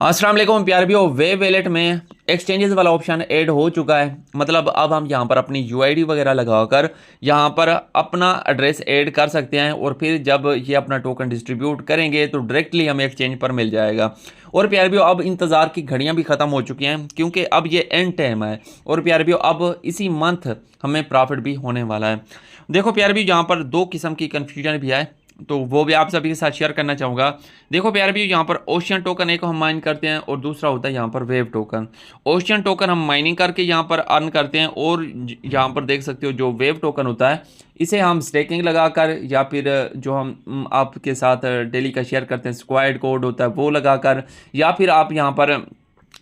अस्सलाम वालेकुम प्यारे भी हो। वेब वैलेट में एक्सचेंजेस वाला ऑप्शन ऐड हो चुका है। मतलब अब हम यहाँ पर अपनी यूआईडी वगैरह लगाकर यहाँ पर अपना एड्रेस ऐड कर सकते हैं और फिर जब ये अपना टोकन डिस्ट्रीब्यूट करेंगे तो डायरेक्टली हमें एक्सचेंज पर मिल जाएगा। और प्यारे भी हो, अब इंतज़ार की घड़ियाँ भी ख़त्म हो चुकी हैं क्योंकि अब ये एंड टाइम है। और प्यारे भी हो, अब इसी मंथ हमें प्रॉफिट भी होने वाला है। देखो प्यारे भी, यहाँ पर दो किस्म की कन्फ्यूजन भी है तो वो भी आप सभी के साथ शेयर करना चाहूँगा। देखो प्यारे भी, यहाँ पर ओशियन टोकन एक हम माइन करते हैं और दूसरा होता है यहाँ पर वेव टोकन। ओशियन टोकन हम माइनिंग करके यहाँ पर अर्न करते हैं और यहाँ पर देख सकते हो जो वेव टोकन होता है इसे हम स्टेकिंग लगाकर या फिर जो हम आपके साथ डेली का शेयर करते हैं स्क्वाड कोड होता है वो लगाकर, या फिर आप यहाँ पर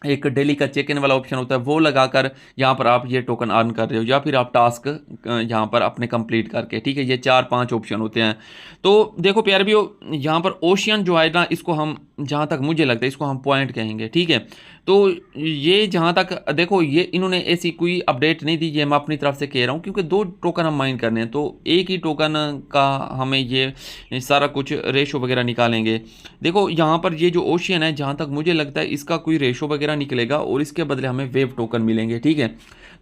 एक डेली का चेक इन वाला ऑप्शन होता है वो लगाकर यहाँ पर आप ये टोकन अर्न कर रहे हो, या फिर आप टास्क यहाँ पर अपने कंप्लीट करके, ठीक है। ये 4-5 ऑप्शन होते हैं। तो देखो प्यारे भी, यहाँ पर ओशियन जो है ना, इसको हम जहाँ तक मुझे लगता है इसको हम पॉइंट कहेंगे, ठीक है। तो ये जहाँ तक देखो, ये इन्होंने ऐसी कोई अपडेट नहीं दी, ये मैं अपनी तरफ से कह रहा हूँ क्योंकि दो टोकन हम माइन करने हैं तो एक ही टोकन का हमें ये सारा कुछ रेशो वगैरह निकालेंगे। देखो यहाँ पर ये जो ओशियन है, जहाँ तक मुझे लगता है इसका कोई रेशो वगैरह निकलेगा और इसके बदले हमें वेव टोकन मिलेंगे, ठीक है।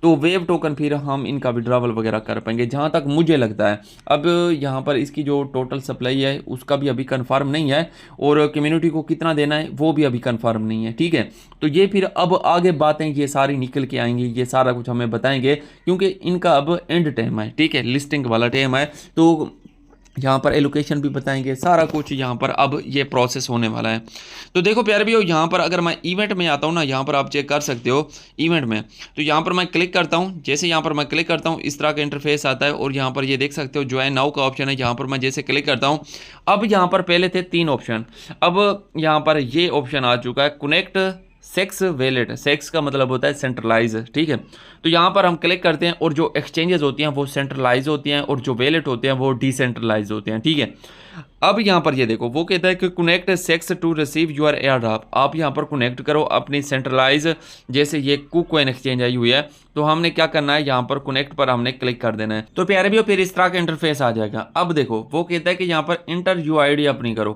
तो वेव टोकन फिर हम इनका विड्रॉवल वगैरह कर पाएंगे जहाँ तक मुझे लगता है। अब यहाँ पर इसकी जो टोटल सप्लाई है उसका भी अभी कंफर्म नहीं है और कम्युनिटी को कितना देना है वो भी अभी कंफर्म नहीं है, ठीक है। तो ये फिर अब आगे बातें ये सारी निकल के आएंगी, ये सारा कुछ हमें बताएंगे क्योंकि इनका अब एंड टाइम है, ठीक है, लिस्टिंग वाला टाइम है। तो यहाँ पर एलोकेशन भी बताएंगे, सारा कुछ यहाँ पर अब ये प्रोसेस होने वाला है। तो देखो प्यारे भी हो, यहाँ पर अगर मैं इवेंट में आता हूँ ना, यहाँ पर आप चेक कर सकते हो इवेंट में। तो यहाँ पर मैं क्लिक करता हूँ, जैसे यहाँ पर मैं क्लिक करता हूँ इस तरह का इंटरफेस आता है और यहाँ पर ये देख सकते हो ज्वाइन नाउ का ऑप्शन है। यहाँ पर मैं जैसे क्लिक करता हूँ, अब यहाँ पर पहले थे 3 ऑप्शन, अब यहाँ पर ये ऑप्शन आ चुका है कनेक्ट सेक्स वैलेट। सेक्स का मतलब होता है सेंट्रलाइज, ठीक है। तो यहाँ पर हम क्लिक करते हैं और जो एक्सचेंजेस होती हैं वो सेंट्रलाइज होती हैं और जो वैलेट होते हैं वो डिसेंट्रलाइज होते हैं, ठीक है। अब यहाँ पर ये देखो वो कहता है कि connect sex to receive your airdrop. आप यहाँ पर कनेक्ट करो अपनी सेंट्रलाइज, जैसे ये KuCoin एक्सचेंज आई हुई है तो हमने क्या करना है, यहाँ पर कनेक्ट पर हमने क्लिक कर देना है। तो प्यारे भी फिर इस तरह का इंटरफेस आ जाएगा। अब देखो वो कहता है कि यहाँ पर इंटर यूआईडी अपनी करो,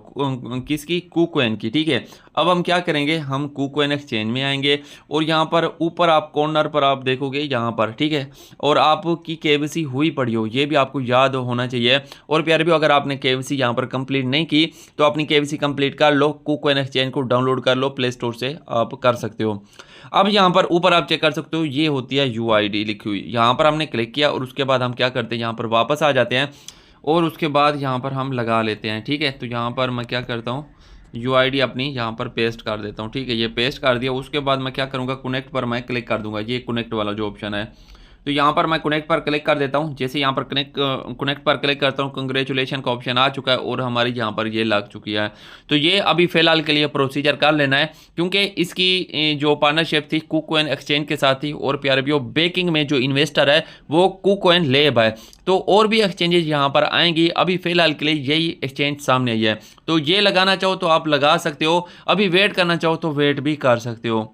किसकी, KuCoin की, ठीक है। अब हम क्या करेंगे, हम KuCoin एक्सचेंज में आएंगे और यहाँ पर ऊपर आप कॉर्नर पर आप देखोगे यहाँ पर, ठीक है। और आपकी केवाईसी हुई पड़ी हो ये भी आपको याद होना चाहिए। और प्यारे भी, अगर आपने केवाईसी यहाँ पर कंप्लीट नहीं की तो अपनी केवाईसी कंप्लीट कर लो, KuCoin एक्सचेंज को डाउनलोड कर लो, प्ले स्टोर से आप कर सकते हो। अब यहाँ पर ऊपर आप चेक कर सकते हो ये होती है यूआईडी लिखी हुई, यहाँ पर हमने क्लिक किया और उसके बाद हम क्या करते हैं, यहाँ पर वापस आ जाते हैं और उसके बाद यहाँ पर हम लगा लेते हैं, ठीक है। तो यहाँ पर मैं क्या करता हूँ, यूआईडी अपनी यहाँ पर पेस्ट कर देता हूँ, ठीक है। ये पेस्ट कर दिया, उसके बाद मैं क्या करूँगा, कनेक्ट पर मैं क्लिक कर दूंगा, ये कनेक्ट वाला जो ऑप्शन है। तो यहाँ पर मैं कनेक्ट पर क्लिक कर देता हूँ, जैसे यहाँ पर कनेक्ट पर क्लिक करता हूँ, कंग्रेचुलेशन का ऑप्शन आ चुका है और हमारी यहाँ पर ये लग चुकी है। तो ये अभी फ़िलहाल के लिए प्रोसीजर कर लेना है क्योंकि इसकी जो पार्टनरशिप थी KuCoin एक्सचेंज के साथ थी और प्यारे भी बेकिंग में जो इन्वेस्टर है वो KuCoin लैब है। तो और भी एक्सचेंजेस यहाँ पर आएंगी, अभी फ़िलहाल के लिए यही एक्सचेंज सामने आई है। तो ये लगाना चाहो तो आप लगा सकते हो, अभी वेट करना चाहो तो वेट भी कर सकते हो।